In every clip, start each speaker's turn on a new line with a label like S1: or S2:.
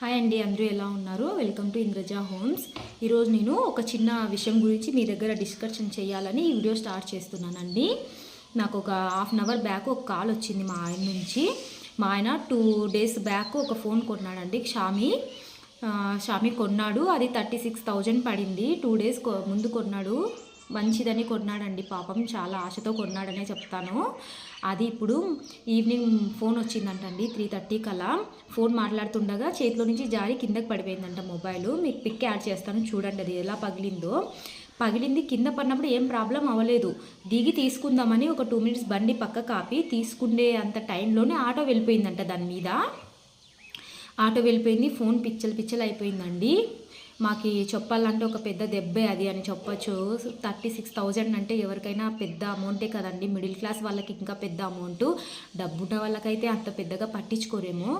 S1: Hi అండి, అందరూ ఎలా ఉన్నారు? Welcome to Indraja homes. ఈరోజు నేను ఒక చిన్న విషయం గురించి మీ దగ్గర డిస్కషన్ చేయాలని ఈ వీడియో స్టార్ట్ చేస్తున్నానండి. నాకు ఒక హాఫ్ అన్ అవర్ బ్యాక్ ఒక కాల్ వచ్చింది మా ఆయన నుంచి. మా ఆయన 2 days బ్యాక్ ఒక ఫోన్ కొన్నాడండి, షామీ కొన్నాడు. అది 36,000 పడింది. 2 days ముందు కొన్నాడు. మంచిదని కొన్నాడండి, పాపం చాలా ఆశతో కొన్నాడనే చెప్తాను. అది ఇప్పుడు ఈవినింగ్ ఫోన్ వచ్చిందంటండి, 3:30 కలా. ఫోన్ మాట్లాడుతుండగా చేతిలో నుంచి జారి కిందకి పడిపోయిందంట మొబైల్. మీకు పిక్ యాడ్ చేస్తాను, చూడండి అది ఎలా పగిలింది. కింద పడినప్పుడు ఏం ప్రాబ్లం అవ్వలేదు. దిగి తీసుకుందామని ఒక 2 minutes బండి పక్క కాపి తీసుకునే అంత టైంలోనే ఆటో వెళ్ళిపోయిందంట. దాని మీద ఆటో వెళ్ళిపోయింది. ఫోన్ పిచ్చలు అయిపోయిందండి. మాకు చెప్పాలంటే ఒక పెద్ద దెబ్బే అది అని చెప్పచ్చు. 36,000 అంటే ఎవరికైనా పెద్ద అమౌంటే కదండి. మిడిల్ క్లాస్ వాళ్ళకి ఇంకా పెద్ద అమౌంట్. డబ్బున్న వాళ్ళకైతే అంత పెద్దగా పట్టించుకోరేమో.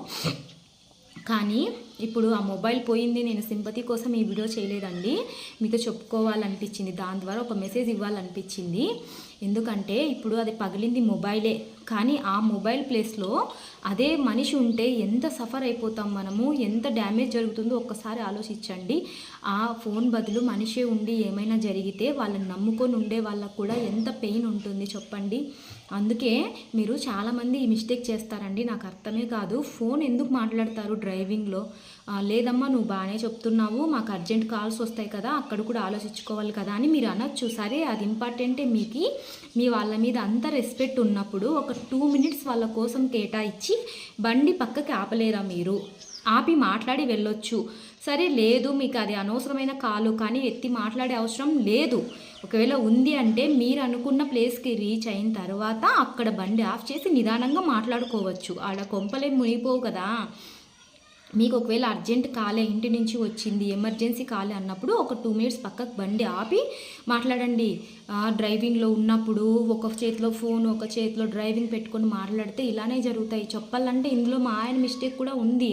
S1: కానీ ఇప్పుడు ఆ మొబైల్ పోయింది. నేను సింపతి కోసం ఈ వీడియో చేయలేదండి, మీకు చెప్పుకోవాలనిపించింది. దాని ద్వారా ఒక మెసేజ్ ఇవ్వాలనిపించింది. ఎందుకంటే ఇప్పుడు అది పగిలింది మొబైలే, కానీ ఆ మొబైల్ ప్లేస్లో అదే మనిషి ఉంటే ఎంత సఫర్ అయిపోతాం మనము, ఎంత డ్యామేజ్ జరుగుతుందో ఒక్కసారి ఆలోచించండి. ఆ ఫోన్ బదులు మనిషే ఉండి ఏమైనా జరిగితే వాళ్ళని నమ్ముకొని ఉండే వాళ్ళకు కూడా ఎంత పెయిన్ ఉంటుంది చెప్పండి. అందుకే మీరు చాలామంది ఈ మిస్టేక్ చేస్తారండి. నాకు అర్థమే కాదు. ఫోన్ ఎందుకు మాట్లాడతారు డ్రైవింగ్లో? లేదమ్మా నువ్వు బాగానే చెప్తున్నావు, మాకు అర్జెంట్ కాల్స్ వస్తాయి కదా, అక్కడ కూడా ఆలోచించుకోవాలి కదా అని మీరు అనొచ్చు. సరే, అది ఇంపార్టెంటే. మీ వాళ్ళ మీద అంత రెస్పెక్ట్ ఉన్నప్పుడు ఒక 2 minutes వాళ్ళ కోసం కేటాయించి బండి పక్కకి ఆపలేరా మీరు? ఆపి మాట్లాడి వెళ్ళొచ్చు. సరే, లేదు మీకు అది అనవసరమైన కాలు, కానీ ఎత్తి మాట్లాడే అవసరం లేదు. ఒకవేళ ఉంది అంటే మీరు అనుకున్న ప్లేస్కి రీచ్ అయిన తర్వాత అక్కడ బండి ఆఫ్ చేసి నిదానంగా మాట్లాడుకోవచ్చు. ఆడ కొంపలే మునిగిపోవు కదా. మీకు ఒకవేళ అర్జెంట్ కాలే, ఇంటి నుంచి వచ్చింది, ఎమర్జెన్సీ కాలే అన్నప్పుడు ఒక 2 minutes పక్కకు బండి ఆపి మాట్లాడండి. డ్రైవింగ్లో ఉన్నప్పుడు ఒక చేతిలో ఫోన్, ఒక చేతిలో డ్రైవింగ్ పెట్టుకొని మాట్లాడితే ఇలానే జరుగుతాయి. చెప్పాలంటే ఇందులో మా ఆయన మిస్టేక్ కూడా ఉంది.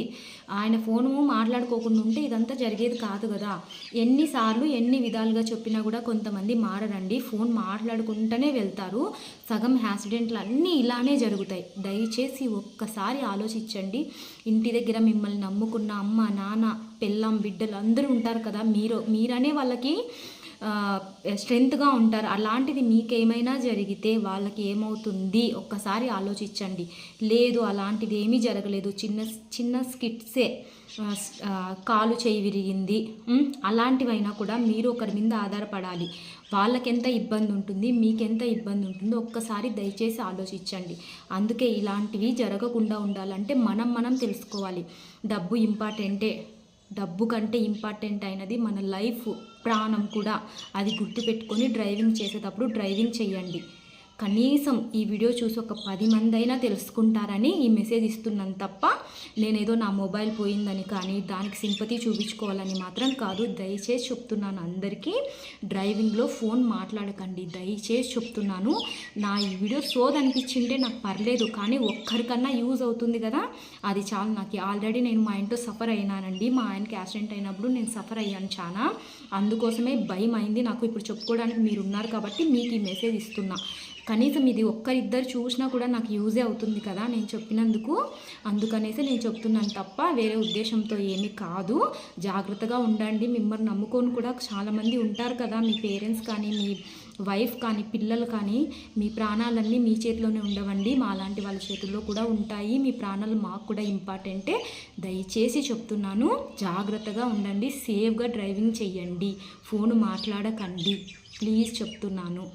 S1: ఆయన ఫోను మాట్లాడుకోకుండా ఉంటే ఇదంతా జరిగేది కాదు కదా. ఎన్నిసార్లు ఎన్ని విధాలుగా చెప్పినా కూడా కొంతమంది మారరండి. ఫోన్ మాట్లాడుకుంటూనే వెళ్తారు. సగం యాక్సిడెంట్లు అన్నీ ఇలానే జరుగుతాయి. దయచేసి ఒక్కసారి ఆలోచించండి. ఇంటి దగ్గర మిమ్మల్ని నమ్ముకున్న అమ్మ, నాన్న, పెళ్ళాం, బిడ్డలు అందరూ ఉంటారు కదా. మీరనే వాళ్ళకి స్ట్రెంగ్త్గా ఉంటారు. అలాంటిది మీకేమైనా జరిగితే వాళ్ళకి ఏమవుతుంది ఒక్కసారి ఆలోచించండి. లేదు, అలాంటిది ఏమీ జరగలేదు, చిన్న స్కిట్సే, కాలు చేయి విరిగింది, అలాంటివైనా కూడా మీరు ఒకరి మీద ఆధారపడాలి. వాళ్ళకెంత ఇబ్బంది ఉంటుంది, మీకెంత ఇబ్బంది ఉంటుందో ఒక్కసారి దయచేసి ఆలోచించండి. అందుకే ఇలాంటివి జరగకుండా ఉండాలంటే మనం తెలుసుకోవాలి. డబ్బు ఇంపార్టెంటే, డబ్బు కంటే ఇంపార్టెంట్ అయినది మన లైఫ్, ప్రాణం కూడా. అది గుర్తుపెట్టుకొని డ్రైవింగ్ చేసేటప్పుడు డ్రైవింగ్ చేయండి. కనీసం ఈ వీడియో చూసి ఒక 10 మంది అయినా తెలుసుకుంటారని ఈ మెసేజ్ ఇస్తున్నాను తప్ప నేనేదో నా మొబైల్ పోయిందని కానీ దానికి సింపతి చూపించుకోవాలని మాత్రం కాదు. దయచేసి చెప్తున్నాను అందరికీ, డ్రైవింగ్లో ఫోన్ మాట్లాడకండి. దయచేసి చెప్తున్నాను. నా ఈ వీడియో అనిపించింటే నాకు పర్లేదు, కానీ ఒక్కరికన్నా యూజ్ అవుతుంది కదా, అది చాలు నాకు. ఆల్రెడీ నేను మా ఇంట్లో సఫర్ అయినానండి. మా ఆయనకి యాక్సిడెంట్ అయినప్పుడు నేను సఫర్ అయ్యాను చాలా. అందుకోసమే భయం అయింది నాకు. ఇప్పుడు చెప్పుకోవడానికి మీరు ఉన్నారు కాబట్టి మీకు ఈ మెసేజ్ ఇస్తున్నా. కనీసం ఇది ఒక్కరిద్దరు చూసినా కూడా నాకు యూజే అవుతుంది కదా నేను చెప్పినందుకు. అందుకనేసి నేను చెప్తున్నాను తప్ప వేరే ఉద్దేశంతో ఏమీ కాదు. జాగ్రత్తగా ఉండండి. మిమ్మల్ని నమ్ముకొని కూడా చాలామంది ఉంటారు కదా, మీ పేరెంట్స్ కానీ, మీ వైఫ్ కానీ, పిల్లలు కానీ. మీ ప్రాణాలన్నీ మీ చేతిలోనే ఉండవండి, మా లాంటి వాళ్ళ చేతుల్లో కూడా ఉంటాయి. మీ ప్రాణాలు మాకు కూడా ఇంపార్టెంటే. దయచేసి చెప్తున్నాను, జాగ్రత్తగా ఉండండి, సేఫ్గా డ్రైవింగ్ చెయ్యండి, ఫోన్ మాట్లాడకండి, ప్లీజ్ చెప్తున్నాను.